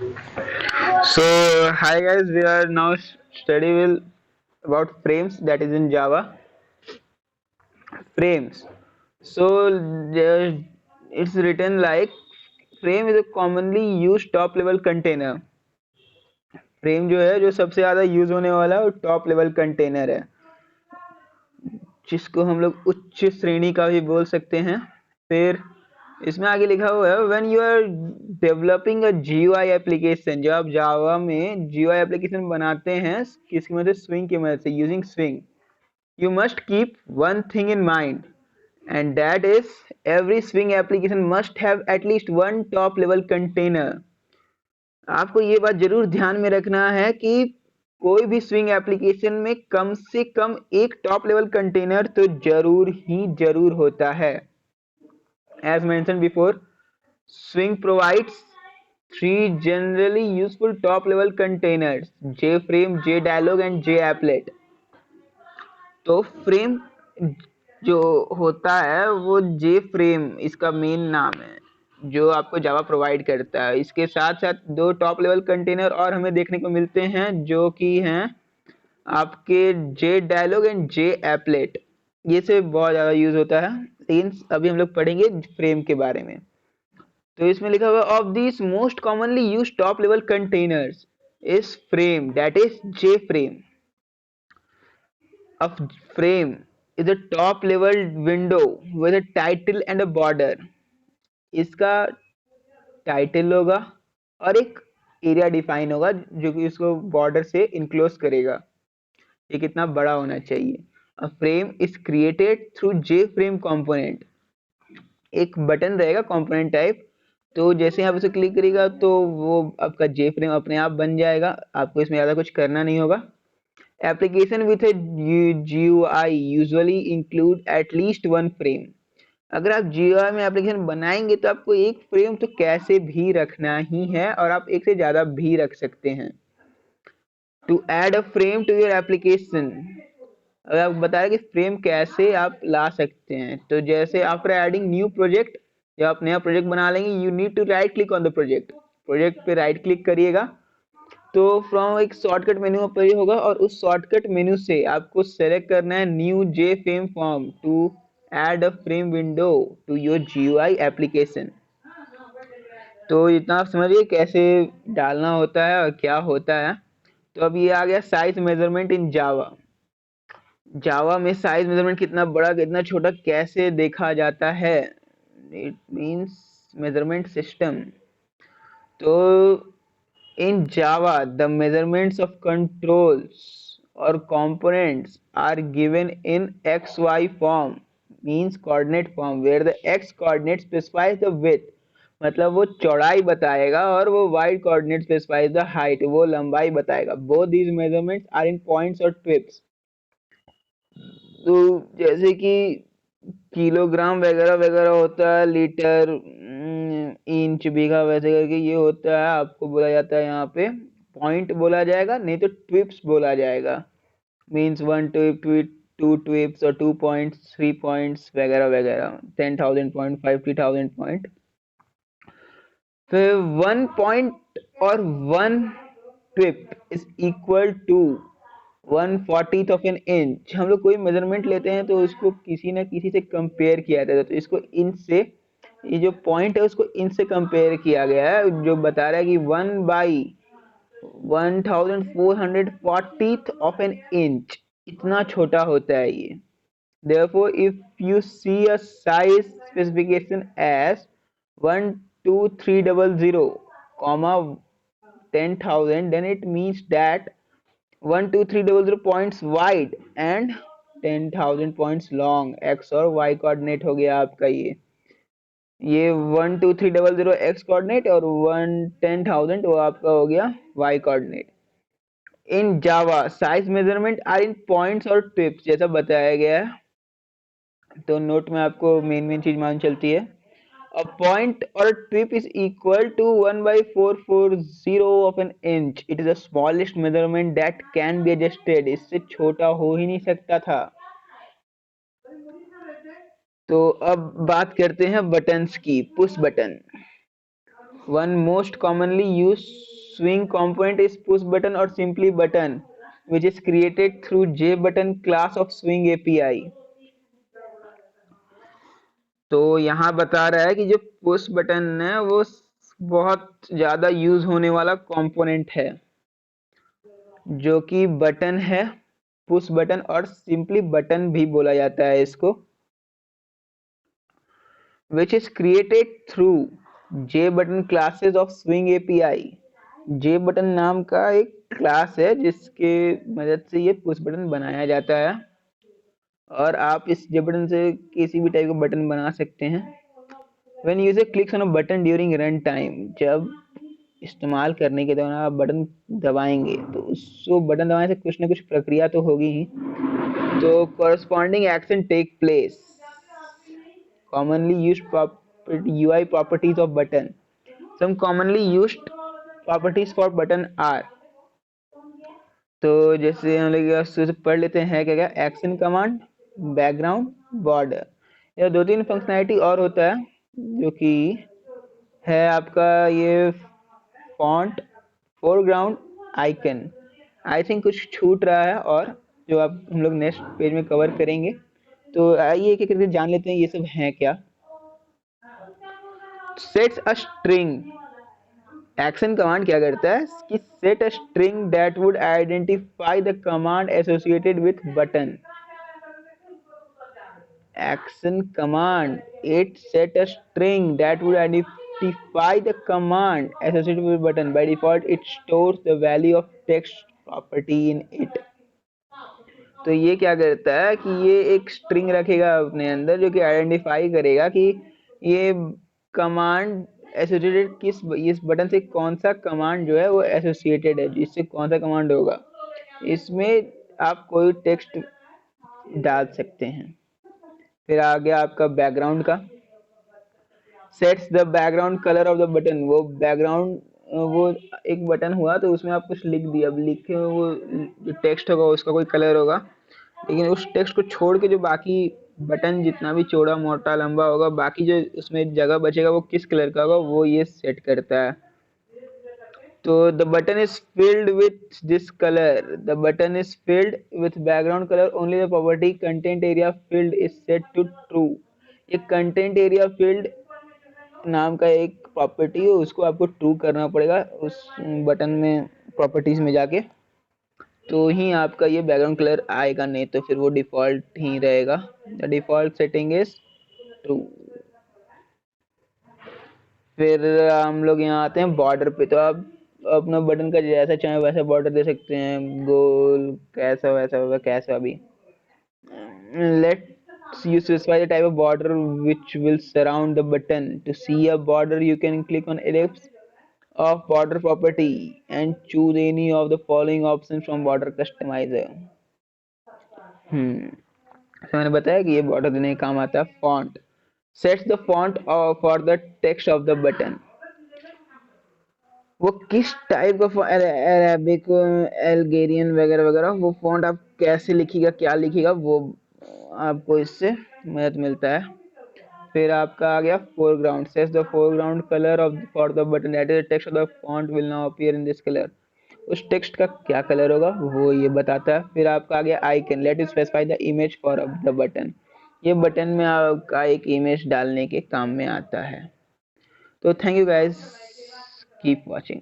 So, hi guys, we are now study will about frames, that is in Java. Frames. So, it's written like frame is a commonly used top level container. Frame जो है जो सबसे ज्यादा use होने वाला है वो top level container है, जिसको हम लोग उच्च श्रेणी का भी बोल सकते हैं। फिर इसमें आगे लिखा हुआ है when you are developing a GUI application, जब आप जावा में जीयूआई एप्लीकेशन बनाते हैं किसकी मदद से, स्विंग की मदद से, using swing, you must keep one thing in mind, and that is every swing application must have at least one top level container. आपको ये बात जरूर ध्यान में रखना है कि कोई भी स्विंग एप्लीकेशन में कम से कम एक टॉप लेवल कंटेनर तो जरूर ही जरूर होता है। As mentioned before, Swing provides three generally useful top level containers: JFrame, JDialog and JApplet. तो फ्रेम जो होता है वो जे फ्रेम इसका मेन नाम है, जो आपको जावा प्रोवाइड करता है। इसके साथ साथ दो टॉप लेवल कंटेनर और हमें देखने को मिलते हैं जो कि हैं आपके जे डायलॉग एंड जे एपलेट। ये से बहुत ज़्यादा यूज होता है, लेकिन अभी हम लोग पढ़ेंगे फ्रेम के बारे में। तो इसमें लिखा हुआ of this most commonly use top level containers is frame, that is J frame. A frame is a top level window with a title and a border. इसका टाइटल होगा और एक एरिया डिफाइन होगा जो कि इसको बॉर्डर से enclose करेगा। ये कितना बड़ा होना चाहिए। A frame is created through J frame component. एक बटन रहेगा कंपोनेंट टाइप, तो जैसे आप उसे क्लिक करेगा तो वो आपका जे फ्रेम अपने आप बन जाएगा, आपको इसमें ज़्यादा कुछ करना नहीं होगा। Application with a GUI usually include at least one frame. अगर आप GUI में एप्लीकेशन बनाएंगे तो आपको एक फ्रेम तो कैसे भी रखना ही है, और आप एक से ज़्यादा भी रख सकते हैं। To add a frame to your application, अगर आपको बताया कि फ्रेम कैसे आप ला सकते हैं, तो जैसे आफ्टर एडिंग न्यू प्रोजेक्ट, जब आप नया प्रोजेक्ट बना लेंगे, you need to right click on the project. Project पे राइट क्लिक करिएगा तो फ्रॉम एक शॉर्टकट मेन्यू पर ही होगा, और उस शॉर्टकट मेन्यू से आपको सेलेक्ट करना है new J frame form to add a frame window to your GUI application. तो इतना आप समझिए कैसे डालना होता है और क्या होता है। तो अब ये आ गया साइज मेजरमेंट इन जावा। जावा में साइज मेजरमेंट कितना बड़ा कितना छोटा कैसे देखा जाता है, इट मींस मेजरमेंट सिस्टम। तो in Java, the measurements of controls or components are given in XY form, means coordinate form, where the X coordinate specifies the width, मतलब वो चौड़ाई बताएगा, और वो Y coordinate specifies the height, वो लंबाई बताएगा। Both these measurements are in points or trips. तो जैसे कि किलोग्राम वगैरह वगैरह होता है, लीटर, इंच, बीघा, वैसे करके ये होता है, आपको बोला जाता है यहाँ पे पॉइंट बोला जाएगा, नहीं तो ट्विप्स बोला जाएगा। मीन्स 1 ट्विप, ट्विप, 2 ट्विप्स और 2 पॉइंट्स, 3 पॉइंट्स वगैरह वगैरह, 10,000 पॉइंट, 50,000 पॉइंट। फिर 1 पॉइंट और 1 twip is equal to 1/40 of an inch. हम लोग कोई मेजरमेंट लेते हैं तो उसको किसी ना किसी से कंपेयर किया जाता है, तो इसको इंच से, ये जो पॉइंट है उसको इंच से कंपेयर किया गया है, जो बता रहा है कि 1/1440 ऑफ एन इंच, इतना छोटा होता है ये। Therefore, if you see a size specification as 12300, comma 10,000, then it means that 12300 points wide and 10,000 points long। x और y कोऑर्डिनेट हो गया आपका ये 12300 x कोऑर्डिनेट और 10,000 वो आपका हो गया y coordinate. In Java size measurement are in points और ट्रिप्स, जैसा बताया गया है। तो नोट में आपको मेन मेन चीज मालूम चलती है। A point or a trip is equal to 1/440 of an inch. It is the smallest measurement that can be adjusted. इससे छोटा हो ही नहीं सकता था। तो अब बात करते हैं बटन्स की। Push button, One most commonly used swing component is push button or simply button, which is created through JButton class of Swing API. तो यहाँ बता रहा है कि जो पुश बटन है वो बहुत ज़्यादा यूज होने वाला कंपोनेंट है, जो कि बटन है, पुश बटन और सिंपली बटन भी बोला जाता है इसको, which is created through JButton classes of Swing API. JButton नाम का एक क्लास है जिसके मदद से ये पुश बटन बनाया जाता है, और आप इस JButton से किसी भी टाइप का बटन बना सकते हैं। When user clicks on a button during run time, जब इस्तेमाल करने के दौरान आप बटन दबाएंगे तो उसको बटन दबाने से कुछ ना कुछ प्रक्रिया तो होगी ही, तो corresponding action take place. Commonly used UI properties of button. Some commonly used properties for button are, तो जैसे हम लोग पढ़ लेते हैं क्या क्या, एक्शन कमांड, बैकग्राउंड, बॉर्डर, या दो तीन फंक्शनैलिटी और होता है जो कि है आपका ये font, foreground, icon. I think कुछ छूट रहा है और जो आप हम लोग नेक्स्ट पेज में कवर करेंगे, तो आइए एक एक करके जान लेते हैं ये सब हैं क्या। Sets a string, action command क्या करता है कि set a string that would identify the command associated with button. Action command, it set a string that would identify the command associated with button. By default it stores the value of text property in it. तो ये क्या करता है कि ये एक string रखेगा अपने अंदर जो कि आइडेंटिफाई करेगा कि ये कमांड एसोसिएटेड किस, इस बटन से कौन सा कमांड जो है वो एसोसिएटेड है, इससे कौन सा कमांड होगा। इसमें आप कोई टेक्स्ट डाल सकते हैं। फिर आ गया आपका बैकग्राउंड का, sets the background colour of the button. वो बैकग्राउंड, वो एक बटन हुआ तो उसमें आप कुछ लिख दिया, अब लिखे वो जो टेक्स्ट होगा उसका कोई कलर होगा, लेकिन उस टेक्स्ट को छोड़ के जो बाकी बटन जितना भी चौड़ा मोटा लंबा होगा, बाकी जो उसमें जगह बचेगा वो किस कलर का होगा, वो ये सेट करता है। तो the button is filled with this color, the button is filled with background color, only the property content area filled is set to true। ये content area filled नाम का एक प्रॉपर्टी है, उसको आपको ट्रू करना पड़ेगा उस बटन में प्रॉपर्टीज में जाके, तो ही आपका ये बैकग्राउंड कलर आएगा, नहीं तो फिर वो डिफॉल्ट ही रहेगा। The default setting is true. फिर हम लोग यहाँ आते हैं बॉर्डर पे, तो आप अपना बटन का जैसा चाहे वैसा बॉर्डर दे सकते हैं, गोल कैसा वैसा कैसा भी। Let's you specify the type of border which will surround the button. To see a border you can click on ellipse of border property and choose any of the following options from border customizer। तो मैंने बताया कि ये border देने का काम आता है। Font sets the font for the text of the button. वो किस टाइप का, अरेबिक, एल्गेरियन वगैरह वगैरह, वो फॉन्ट आप कैसे लिखिएगा, क्या लिखिएगा, वो आपको इससे मदद मिलता है। फिर आपका आ गया foreground, sets the foreground colour of for the button, that is the text of the font will now appear in this colour. उस टेक्स्ट का क्या कलर होगा वो ये बताता है। फिर आपका आ गया icon, let us specify the image for the button. ये बटन में आपका एक इमेज डालने के काम में आता है। तो thank you guys, keep watching.